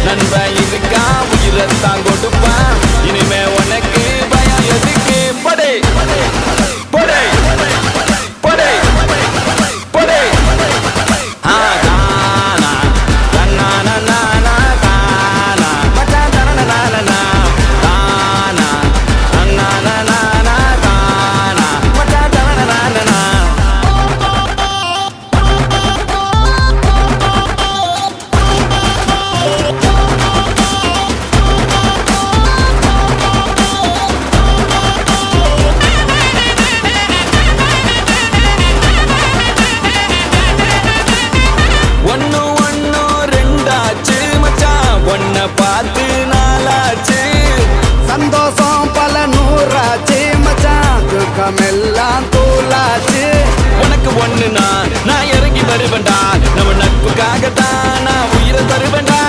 நண்பன் இருக்கா உயிரத்தான் கொடுப்பான் இனிமே உனக்கு பயம் எதுக்கு படே படே படே படே பார்த்து நாளாச்சு சந்தோஷம் பல நூறாச்சு மச்சான் துக்கமெல்லாம் தூளாச்சு உனக்கு ஒண்ணுனா நான் இறங்கி வருவேன்டா நம்ம நட்புக்காகத்தான் நான் உயிரை தருவேன்டா